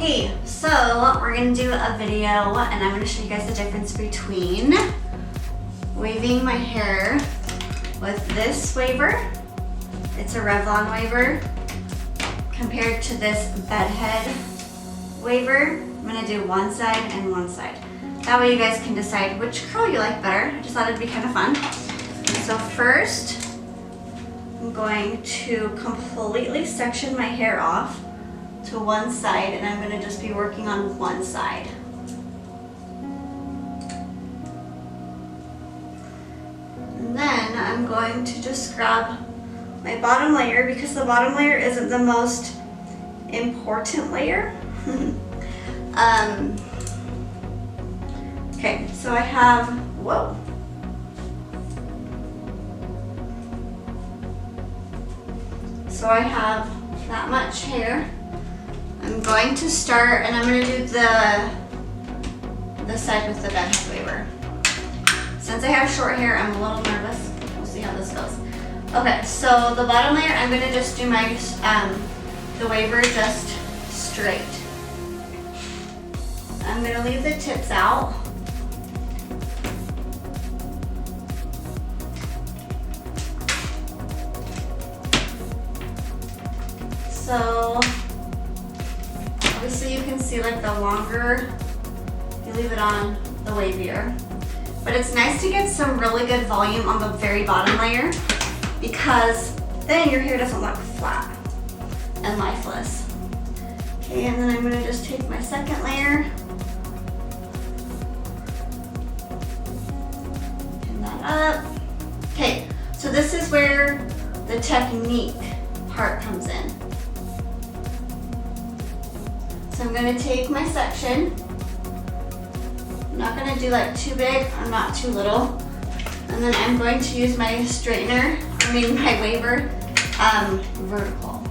Hey, so we're gonna do a video and I'm gonna show you guys the difference between waving my hair with this waver, it's a Revlon waver, compared to this bedhead waver. I'm gonna do one side and one side. That way you guys can decide which curl you like better. I just thought it'd be kind of fun. So first, I'm going to completely section my hair off to one side, and I'm going to just be working on one side. And then I'm going to just grab my bottom layer, because the bottom layer isn't the most important layer. Okay, so I have, whoa. So I have that much hair. I'm going to start, and I'm going to do the side with the bedhead waver. Since I have short hair, I'm a little nervous. We'll see how this goes. Okay, so the bottom layer, I'm going to just do my the waver just straight. I'm going to leave the tips out. So obviously you can see like the longer you leave it on, the wavier. But it's nice to get some really good volume on the very bottom layer, because then your hair doesn't look flat and lifeless. Okay, and then I'm gonna just take my second layer, pin that up. Okay, so this is where the technique part comes in. So I'm going to take my section. I'm not going to do like too big or not too little. And then I'm going to use my straightener, my waver, vertical.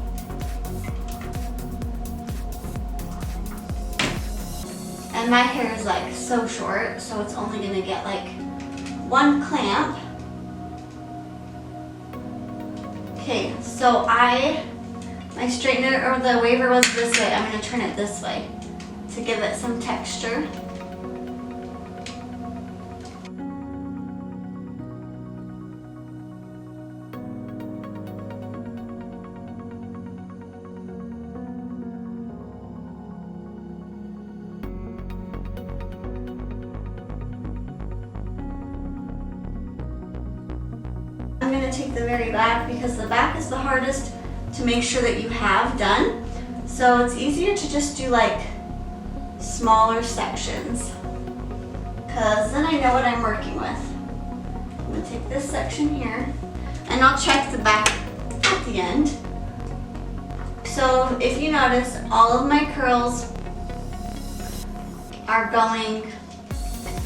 And my hair is like so short, so it's only going to get like one clamp. Okay, so my straightener or the waver was this way. I'm going to turn it this way to give it some texture. I'm going to take the very back, because the back is the hardest to make sure that you have done. So it's easier to just do like smaller sections, because then I know what I'm working with. I'm gonna take this section here, and I'll check the back at the end. So if you notice, all of my curls are going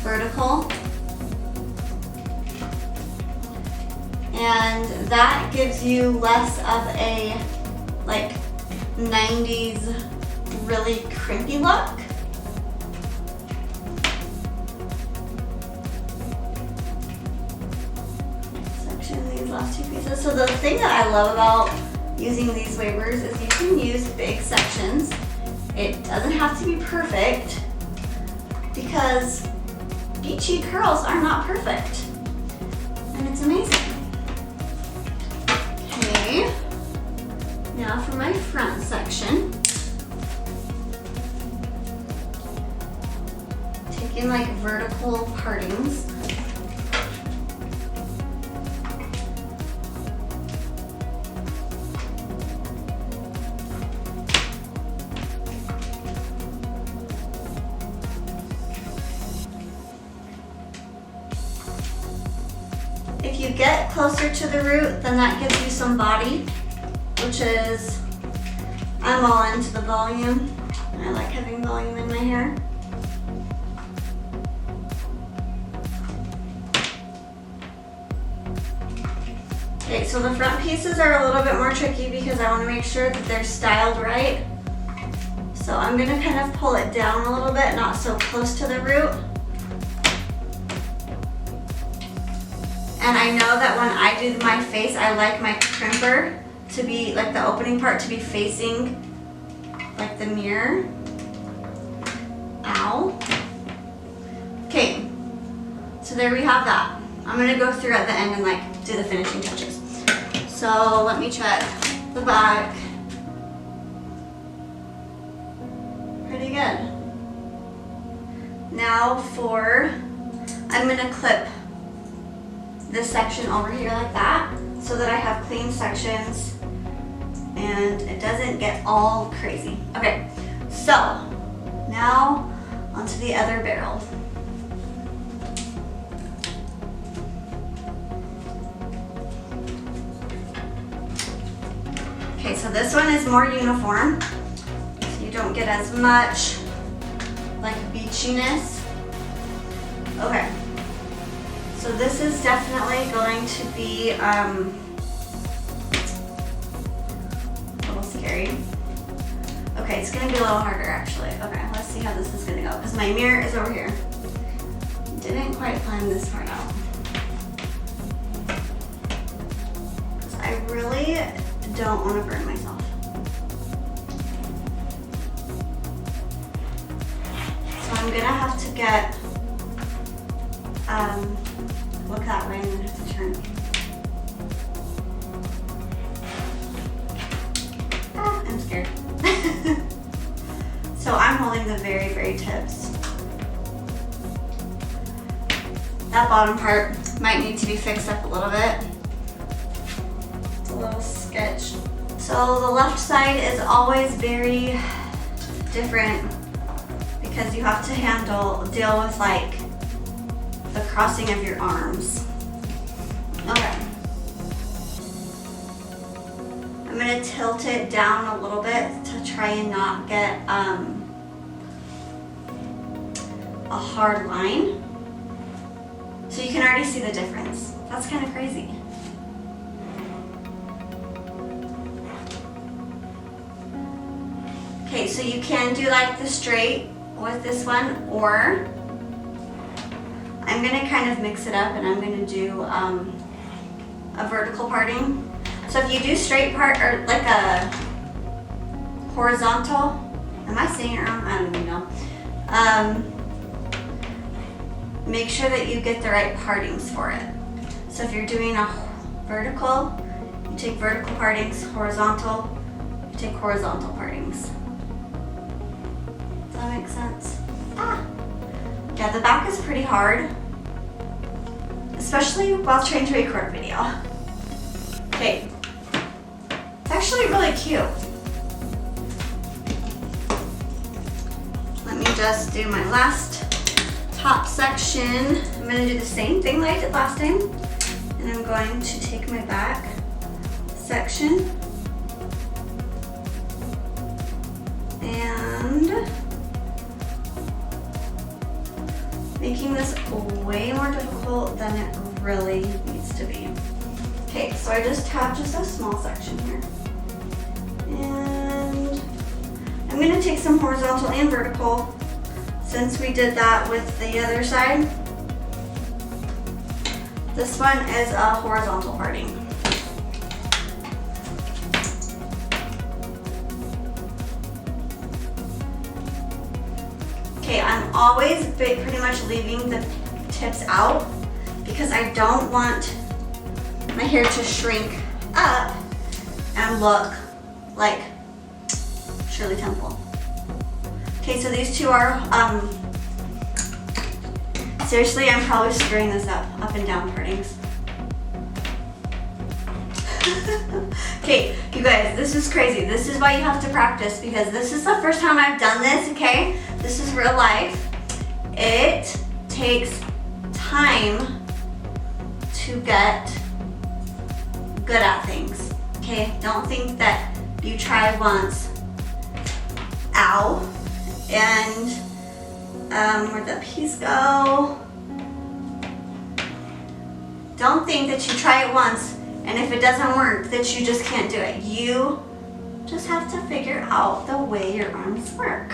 vertical, and that gives you less of a like 90s really crimpy look. Section these last two pieces. So the thing that I love about using these wavers is you can use big sections. It doesn't have to be perfect, because beachy curls are not perfect, and it's amazing. Okay, now for my front section, taking like vertical partings. If you get closer to the root, then that gives you some body, which is, I'm all into the volume. I like having volume in my hair. Okay, so the front pieces are a little bit more tricky, because I want to make sure that they're styled right. So I'm going to kind of pull it down a little bit, not so close to the root. And I know that when I do my face, I like my crimper to be, like the opening part to be facing like the mirror. now. Okay, so there we have that. I'm gonna go through at the end and like do the finishing touches. So let me check the back. Pretty good. Now I'm gonna clip this section over here like that so that I have clean sections and it doesn't get all crazy. Okay, so now onto the other barrel. Okay, so this one is more uniform, so you don't get as much like beachiness. Okay, so this is definitely going to be a little scary. Okay, it's gonna be a little harder actually. Okay, let's see how this is gonna go, because my mirror is over here. Didn't quite plan this part out. Because I really don't want to burn myself. So I'm gonna have to get, look that way, I'm gonna have to turn. I'm scared. So I'm holding the very, very tips. That bottom part might need to be fixed up a little bit. It's a little sketch. So the left side is always very different because you have to deal with like the crossing of your arms. Okay. I'm gonna tilt it down a little bit to try and not get a hard line. So you can already see the difference. That's kind of crazy. Okay, so you can do like the straight with this one, or I'm gonna kind of mix it up and I'm gonna do a vertical parting. So if you do straight part or like a horizontal, am I saying it wrong? I don't even know. Make sure that you get the right partings for it. So if you're doing a vertical, you take vertical partings, horizontal, you take horizontal partings. Does that make sense? Yeah, the back is pretty hard, especially while trying to record video. Okay, it's actually really cute. Let me just do my last top section. I'm going to do the same thing that I did last time, and I'm going to take my back section and making this way more difficult than it really needs to be. Okay, so I just have just a small section here, and I'm going to take some horizontal and vertical. Since we did that with the other side, this one is a horizontal parting. Okay, I'm always pretty much leaving the tips out because I don't want my hair to shrink up and look like Shirley Temple. Okay, so these two are, seriously, I'm probably screwing this up and down partings. Okay, you guys, this is crazy. This is why you have to practice, because this is the first time I've done this, okay? This is real life. It takes time to get good at things, okay? Don't think that you try once, ow, and where'd the piece go? Don't think that you try it once and if it doesn't work that you just can't do it. You just have to figure out the way your arms work.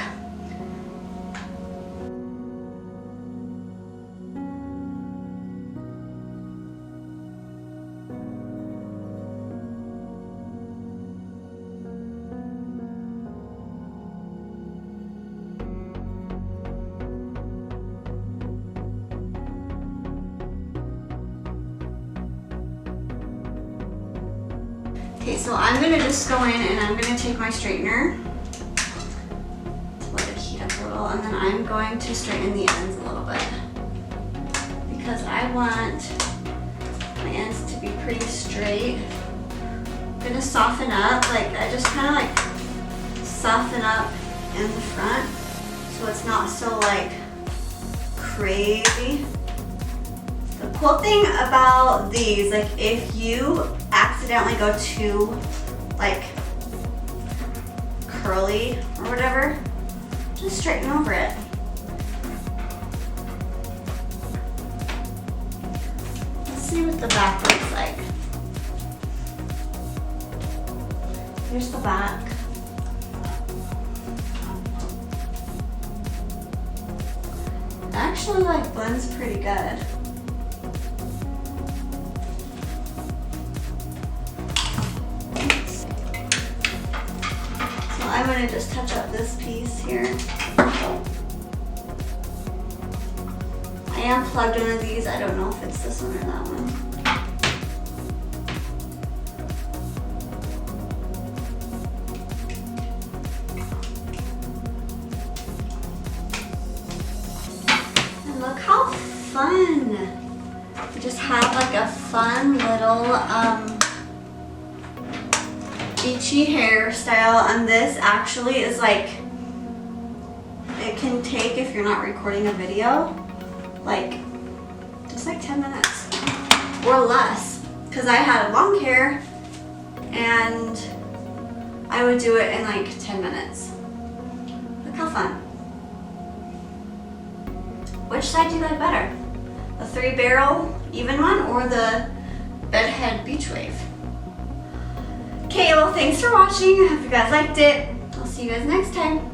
Okay, so I'm gonna just go in and I'm gonna take my straightener to let it heat up a little, and then I'm going to straighten the ends a little bit because I want my ends to be pretty straight. I'm gonna soften up, like I just kind of like soften up in the front so it's not so like crazy. The cool thing about these, like if you accidentally go too like curly or whatever, just straighten over it. Let's see what the back looks like. Here's the back. It actually like blends pretty good. I'm going to just touch up this piece here. I unplugged one of these. I don't know if it's this one or that one. And look how fun. We just have like a fun little beachy hairstyle, and this actually is like, it can take, if you're not recording a video, like just like 10 minutes or less, because I had long hair and I would do it in like 10 minutes. Look how fun. Which side do you like better? The 3-barrel even one or the bedhead beach wave? Okay, well thanks for watching. I hope you guys liked it. I'll see you guys next time.